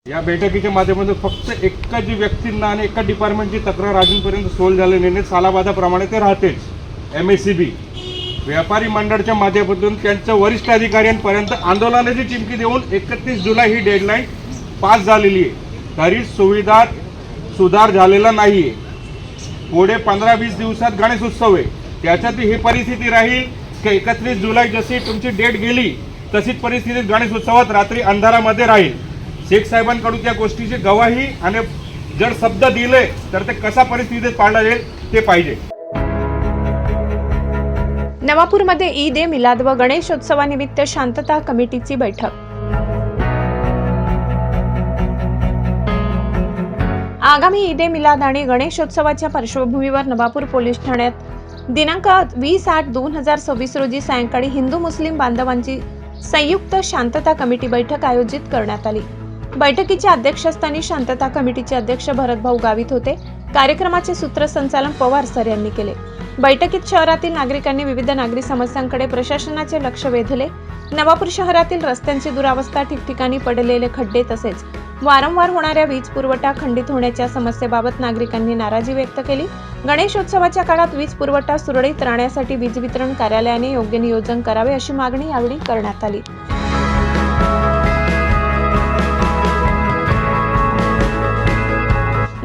या बैठकीच्या माध्यमातून फक्त एकाच व्यक्तींना आणि एका डिपार्टमेंटची तक्रार अजूनपर्यंत सोल्व झालेली नाही. सालाबादाप्रमाणे ते राहतेच. MSCB व्यापारी मंडळाच्या माध्यमातून त्यांच्या वरिष्ठ अधिकाऱ्यांपर्यंत आंदोलनाची चिमकी देऊन 31 जुलै ही डेडलाईन पास झालेली आहे. तरी सुविधात सुधार झालेला नाही आहे. पुढे 15-20 दिवसात गणेश उत्सव आहे. त्याच्यात ही परिस्थिती राहील की 31 जुलै जशी तुमची डेट गेली तशीच परिस्थिती गणेश उत्सवात रात्री अंधारामध्ये राहील. शेख साहेबांकडून त्या गोष्टीची गवाही आणि जर शब्द दिले तर ते कशा परिस्थितीत पाळला जाईल ते पाहिजे. नवापूरमध्ये ईद ए मिलाद व गणेशोत्सवानिमित्त शांतता कमिटीची बैठक. आगामी ईद ए मिलाद आणि गणेशोत्सवाच्या पार्श्वभूमीवर नवापूर पोलीस ठाण्यात दिनांक 20/8/2026 रोजी सायंकाळी हिंदू मुस्लिम बांधवांची संयुक्त शांतता कमिटी बैठक आयोजित करण्यात आली. बैठकीच्या अध्यक्षस्थानी शांतता कमिटीचे अध्यक्ष भरतभाऊ गावित होते. कार्यक्रमाचे सूत्रसंचालन पवार सर यांनी केले. बैठकीत शहरातील नागरिकांनी विविध नागरी समस्यांकडे प्रशासनाचे लक्ष वेधले. नवापूर शहरातील रस्त्यांची दुरावस्था, ठिकठिकाणी पडलेले खड्डे तसेच वारंवार होणाऱ्या वीज पुरवठा खंडित होण्याच्या समस्येबाबत नागरिकांनी नाराजी व्यक्त केली. गणेशोत्सवाच्या काळात वीज पुरवठा सुरळीत राहण्यासाठी वीज वितरण कार्यालयाने योग्य नियोजन करावे अशी मागणी यावेळी करण्यात आली.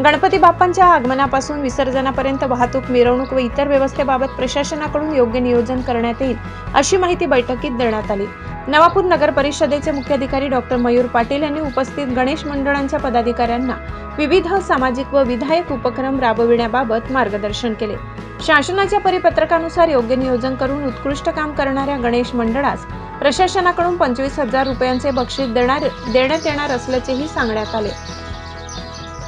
गणपती बाप्पांच्या आगमनापासून विसर्जनापर्यंत वाहतूक, मिरवणूक व इतर व्यवस्थेबाबत प्रशासनाकडून योग्य नियोजन करण्यात येईल अशी माहिती बैठकीत देण्यात आली. नवापूर नगर परिषदेचे मुख्याधिकारी डॉक्टर मयूर पाटील यांनी उपस्थित गणेश मंडळांच्या पदाधिकाऱ्यांना विविध सामाजिक व विधायक उपक्रम राबविण्याबाबत मार्गदर्शन केले. शासनाच्या परिपत्रकानुसार योग्य नियोजन करून उत्कृष्ट काम करणाऱ्या गणेश मंडळास प्रशासनाकडून 25,000 रुपयांचे बक्षीस देण्यात येणार असल्याचेही सांगण्यात आले.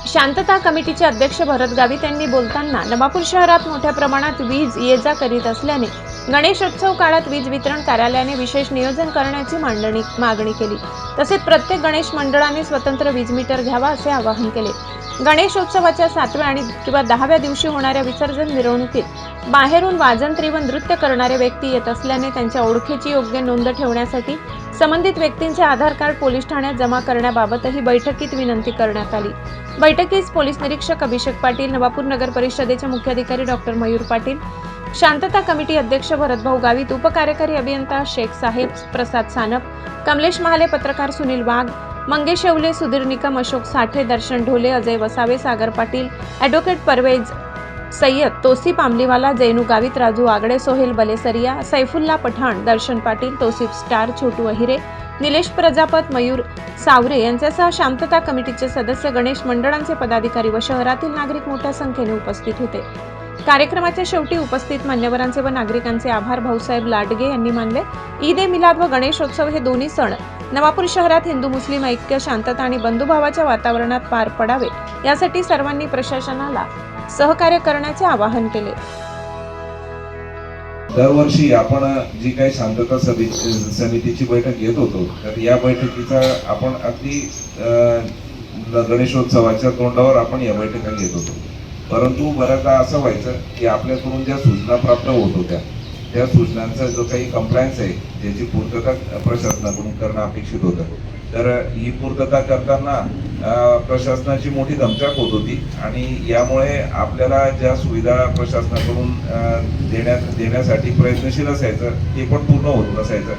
शांतता कमिटीचे अध्यक्ष भरत गावित यांनी बोलताना नवापूर शहरात मोठ्या प्रमाणात वीज ये-जा करीत असल्याने गणेशोत्सव काळात वीज वितरण कार्यालयाने विशेष नियोजन करण्याची मागणी केली. तसेच प्रत्येक गणेश मंडळाने स्वतंत्र वीज मीटर घ्यावा असे आवाहन केले. गणेशोत्सवाच्या 7व्या आणि किंवा 10व्या दिवशी होणाऱ्या विसर्जन मिरवणुकीत बाहेरून वाजंत्री व नृत्य करणारे व्यक्ती येत असल्याने त्यांच्या ओळखीची योग्य नोंद ठेवण्यासाठी संबंधित व्यक्तींचे आधार कार्ड पोलीस ठाण्यात जमा करण्याबाबतही बैठकीत विनंती करण्यात आली. बैठकीस पोलीस निरीक्षक अभिषेक पाटील, नवापूर नगर परिषदेचे मुख्याधिकारी डॉक्टर मयूर पाटील, शांतता कमिटी अध्यक्ष भरतभाऊ गावित, उपकार्यकारी अभियंता शेख साहेब प्रसाद सानप, कमलेश महाले, पत्रकार सुनील वाघ, मंगेश येवले, सुधीर निकम, अशोक साठे, दर्शन ढोले, अजय वसावे, सागर पाटील, ॲडव्होकेट परवेज सय्यद, तोसिफ आमलीवाला, जैनू गावित, राजू आगडे, सोहेल बलेसरिया, सैफुल्ला पठाण, दर्शन पाटील, तोसिफ स्टार, छोटू अहिरे, निलेश प्रजापत, मयूर सावरे यांच्यासह शांतता कमिटीचे सदस्य, गणेश मंडळांचे पदाधिकारी व शहरातील नागरिक मोठ्या संख्येने उपस्थित होते. कार्यक्रमाच्या शेवटी उपस्थित मान्यवरांचे व नागरिकांचे आभार भाऊसाहेब लाडगे यांनी मानले. ईद ए मिलाद व गणेशोत्सव हे दोन्ही सण नवापूर शहरात हिंदू मुस्लिम ऐक्य, शांतता आणि बंधुभावाच्या वातावरणात पार पडावे यासाठी सर्वांनी प्रशासनाला सहकार्य करण्याचे आवाहन केले. दरवर्षी आपण जी काही शांतता समितीची बैठक घेत होतो तर या बैठकीचा आपण अगदी गणेशोत्सवाच्या तोंडावर आपण या बैठका घेत होतो. परंतु बऱ्याचदा असं व्हायचं की आपल्याकडून ज्या सूचना प्राप्त होत होत्या त्या सूचनांचा जो काही कंप्लायन्स आहे त्याची पूर्तता प्रशासनाकडून करणं अपेक्षित होतं. तर ही पूर्तता करताना प्रशासनाची मोठी दमछाक होत होती आणि यामुळे आपल्याला ज्या सुविधा प्रशासनाकडून देण्यासाठी प्रयत्नशील असायचं ते पण पूर्ण होत नसायचं.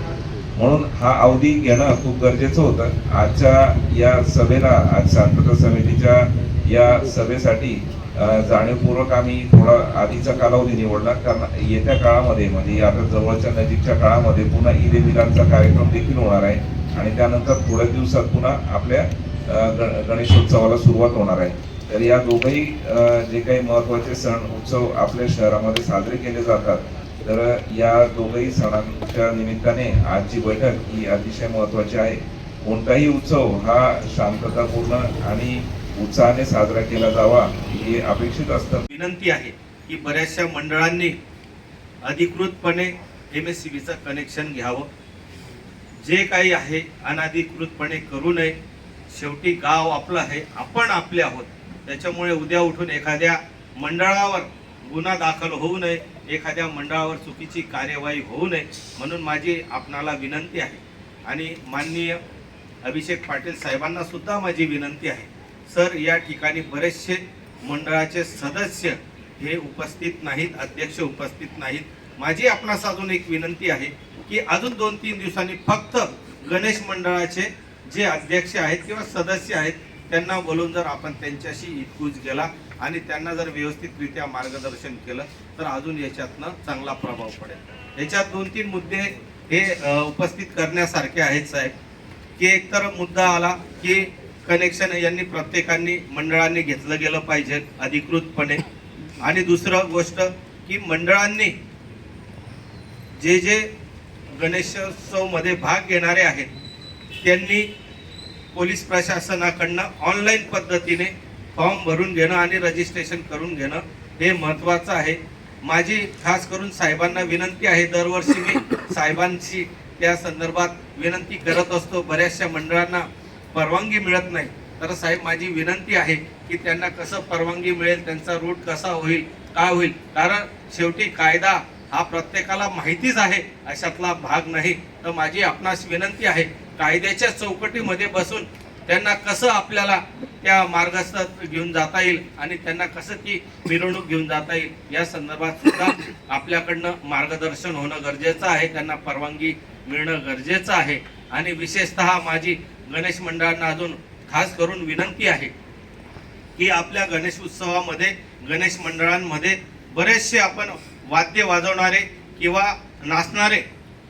म्हणून हा अवधी घेणं खूप गरजेचं होतं. आजच्या या सभेला, आज शांतता समितीच्या या सभेसाठी जाणीवपूर्वक आम्ही थोडा आधीचा कालावधी निवडला, कारण येत्या काळामध्ये म्हणजे आता जवळच्या नजीकच्या काळामध्ये पुन्हा ईद ए मिलादचा कार्यक्रम देखील होणार आहे आणि त्यानंतर थोड्या दिवसात पुन्हा आपल्या गणेशोत्सवाला सुरुवात होणार आहे. तर या दोघंही जे काही महत्त्वाचे सण उत्सव आपल्या शहरामध्ये साजरे केले जातात तर या दोघंही सणांच्या निमित्ताने आजची बैठक ही अतिशय महत्त्वाची आहे. कोणताही उत्सव हा शांततापूर्ण आणि उत्साहाने साजरा केला जावा हे अपेक्षित असतं. विनंती आहे की बऱ्याचशा मंडळांनी अधिकृतपणे MSCBचं कनेक्शन घ्यावं. जे काही आहे अनधिकृतपणे करू नये. शेवटी गाव आपलं आहे, आपण आपले आहोत. त्याच्यामुळे उद्या उठून एखाद्या मंडळावर गुन्हा दाखल होऊ नये, एखाद्या मंडळावर चुकीची कार्यवाही होऊ नये. म्हणून माझी आपणाला विनंती आहे आणि माननीय अभिषेक पाटील साहेबांना सुद्धा माझी विनंती आहे, सर या ठिकाणी बरेचसे मंडळाचे सदस्य हे उपस्थित नाहीत, अध्यक्ष उपस्थित नाहीत. माझी आपणास अजून एक विनंती आहे की अजून 2-3 दिवसांनी फक्त गणेश मंडळाचे जे अध्यक्ष आहेत किंवा सदस्य आहेत त्यांना बोलून जर आपण त्यांच्याशी इतकूच गेला आणि त्यांना जर व्यवस्थितरित्या मार्गदर्शन केलं तर अजून याच्यातनं चांगला प्रभाव पडेल. याच्यात 2-3 मुद्दे हे उपस्थित करण्यासारखे आहेत साहेब, की एक तर मुद्दा आला की कनेक्शन यांनी प्रत्येकाने मंडळांनी घेतलं गेलं पाहिजे अधिकृतपणे, आणि दुसरं गोष्ट की मंडळांनी जे गणेशोत्सव मध्ये भाग घेणारे आहेत त्यांनी पोलीस प्रशासनाकडनं ऑनलाईन पद्धतीने फॉर्म भरून घेणं आणि रजिस्ट्रेशन करून घेणं हे महत्त्वाचं आहे. माझी खास करून साहेबांना विनंती आहे, दरवर्षी मी साहेबांशी त्या संदर्भात विनंती करत असतो. बऱ्याचशा मंडळांना परवानगी मिळत नाही, तर साहेब माझी विनंती आहे की त्यांना कसं परवानगी मिळेल, त्यांचा रूट कसा होईल, काय होईल, कारण शेवटी कायदा हा प्रत्येकाला माहितीच आहे अशातला भाग नाही. तर माझी आपणास विनंती आहे, कायद्याच्या चौकटीमध्ये बसून त्यांना कसं आपल्याला त्या मार्गस्थात घेऊन जाता येईल आणि त्यांना कसं ती मिरवणूक घेऊन जाता येईल या संदर्भात सुद्धा आपल्याकडनं मार्गदर्शन होणं गरजेचं आहे, त्यांना परवानगी मिळणं गरजेचं आहे. आणि विशेषतः माझी गणेश मंडळांना अजून खास करून विनंती आहे की आपल्या गणेश उत्सवामध्ये गणेश मंडळांमध्ये बरेचसे आपण वाद्य वाजवणारे किंवा नाचणारे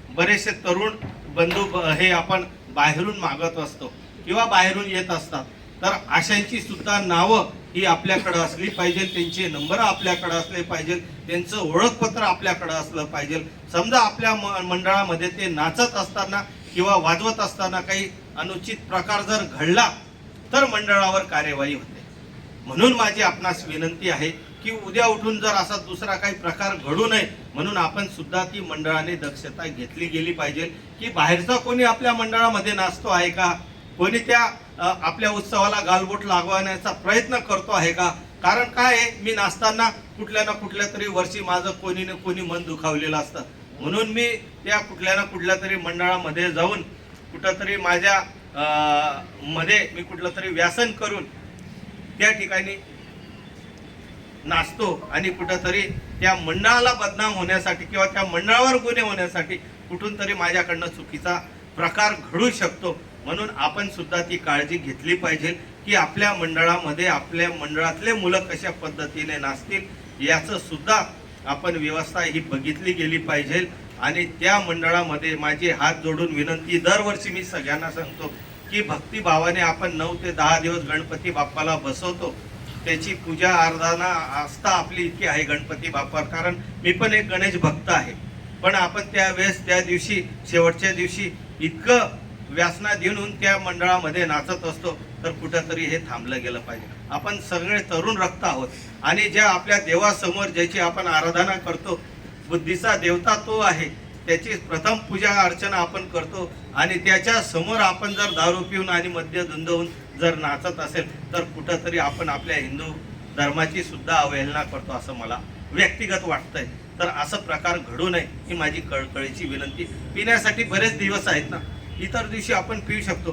बरेचसे तरुण बंधू हे आपण बाहेरून मागत असतो किंवा बाहेरून येत असतात. तर अशांची सुद्धा नावं ही आपल्याकडे असली पाहिजे, त्यांचे नंबर आपल्याकडे असले पाहिजे, त्यांचं ओळखपत्र आपल्याकडे असलं पाहिजे. समजा आपल्या मंडळामध्ये ते नाचत असताना किंवा वाजवत असताना काही अनुचित प्रकार जर घडला तर मंडळावर कार्यवाही होते. म्हणून माझी आपणास विनंती आहे की उद्या उठून जर असा दुसरा काही प्रकार घडू नये म्हणून आपण सुद्धा ती मंडळाने दक्षता घेतली गेली पाहिजे की बाहेरचा कोणी आपल्या मंडळामध्ये नाचतो आहे का, कोणी त्या आपल्या उत्सवाला गालबोट लागवण्याचा प्रयत्न करतो आहे का. कारण काय आहे, मी नाचताना कुठल्या ना कुठल्या तरी वर्षी माझं कोणी ना कोणी मन दुखावलेलं असतं, म्हणून मी त्या कुठल्या ना कुठल्या तरी मंडळामध्ये जाऊन कुठंतरी माझ्या मध्ये मी कुठलं तरी व्यासन करून त्या ठिकाणी नाचतो आणि कुठंतरी त्या मंडळाला बदनाम होण्यासाठी किंवा त्या मंडळावर गुन्हे होण्यासाठी कुठून तरी माझ्याकडनं चुकीचा प्रकार घडू शकतो. म्हणून आपण सुद्धा ती काळजी घेतली पाहिजे की आपल्या मंडळामध्ये आपल्या मंडळातले मुलं कशा पद्धतीने नाचतील याचं सुद्धा आपण व्यवस्था ही बघितली गेली पाहिजे. आणि त्या मंडळामध्ये माझी हात जोडून विनंती दरवर्षी मी सगळ्यांना सांगतो की भक्तिभावाने आपण 9 ते 10 दिवस गणपती बाप्पाला बसवतो, त्याची पूजा आराधना आस्था आपली इतकी आहे गणपती बाप्पावर. कारण मी पण एक गणेश भक्त आहे, पण आपण त्यावेळेस त्या दिवशी शेवटच्या दिवशी इतकं व्यासना देऊन त्या मंडळामध्ये नाचत असतो, तर कुठंतरी हे थांबलं गेलं पाहिजे. आपण सगळे तरुण रक्त आहोत आणि ज्या आपल्या देवासमोर ज्याची आपण आराधना करतो, बुद्धीचा देवता तो आहे, त्याची प्रथम पूजा अर्चना आपण करतो आणि त्याच्या समोर आपण जर दारू पिऊन आणि मद्य धुंदवून जर नाचत असेल तर कुठंतरी आपण आपल्या हिंदू धर्माची सुद्धा अवहेलना करतो असं मला व्यक्तिगत वाटतंय. तर असं प्रकार घडू नये ही माझी कळकळीची विनंती. पिण्यासाठी बरेच दिवस आहेत ना, इतर दिवशी आपण पिऊ शकतो,